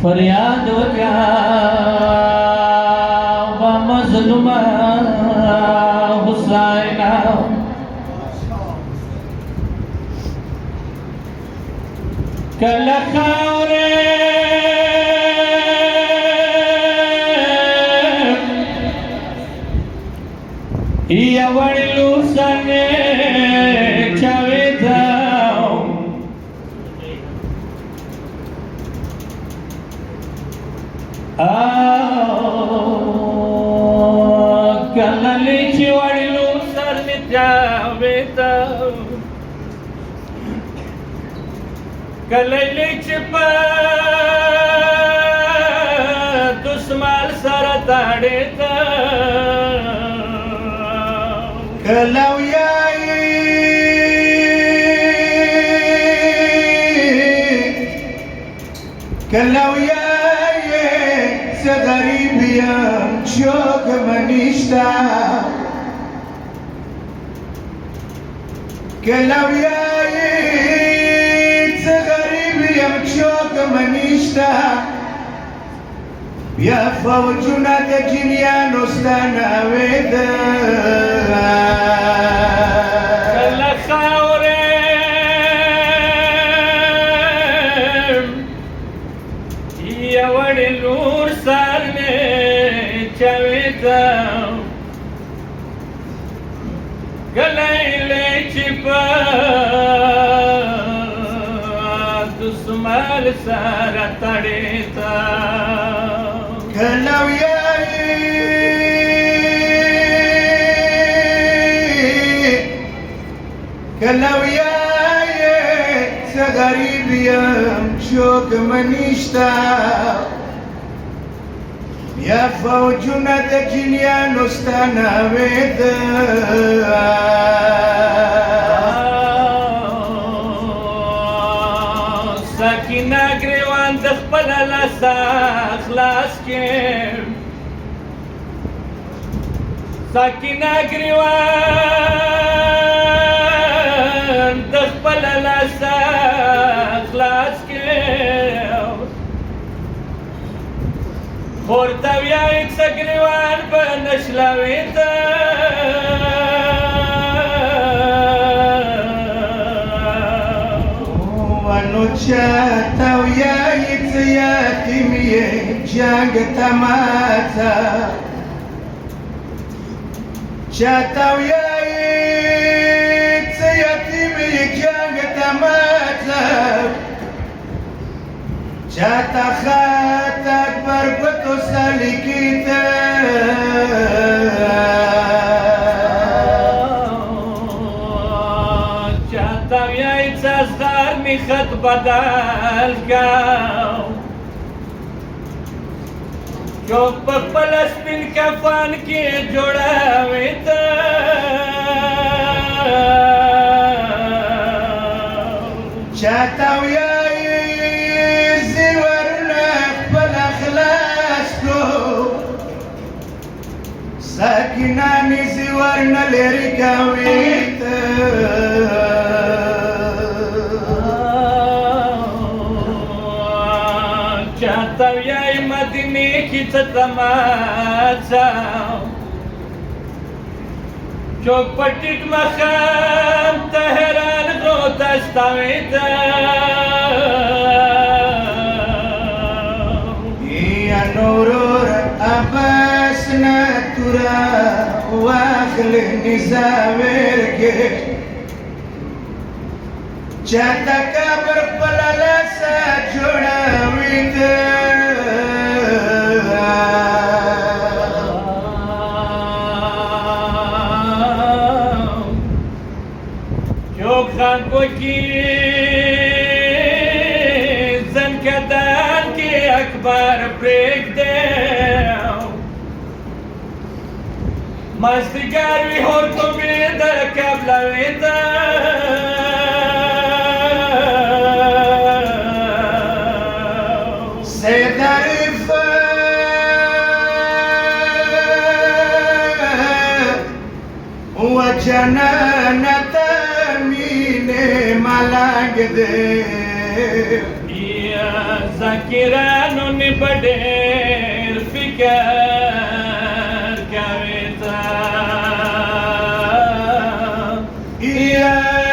फरियाद क्या मज़लूम हुसैन कल खौरे यवळू सने छवे जाओ कललीची वळू सरने छवे जाओ कललीची दुश्मन सरताडे كلاوياي سغريبيا شوق منيشتا كلاوياي سغريبيا شوق منيشتا يا فوجنا تجنيا نستنا ويدا يوړلور سرنه چويتا گلایله چپا دسمال سره تړیتا كلاوياي سغريبيا شوق منيشتا يا فوجنا تجنيا نستنا ويدا سكينة گریوان د خپل لاسه خلاص کې سكينة گریوان د خپل لاسه خلاص کې خورته بیا یک سګریوان په نشلاوي ته ونوچاتا وياي يتيمي جانج تماتا شاتا وياي يتيمي جانج تماتا شاتا خاتا اكبر قطو سالكيتا شاتا وياي تزدار می خط بدل کاو چوک په فلسطین کفن کې جوړاوي ته شاتا وياي زورنا خپل اخلاص کو ساکنانی زورنا لري کوي ته چاته ویای مدینه کې څه تماشا چوک پټیټ مخام تهران غوته ستاویدا یا نورور عباس نتورا واخل نزاور کې چاته کبر خپل لاسه جوړاوي ته چوک خان کو کی زن کدان کی اکبر پریک دے مازدیګر وي هور کومې د قبلوي ته سید عارف و جنانت مینه ملنګ دې یا ذاکرانو نه بډېر فکر کوي تا یا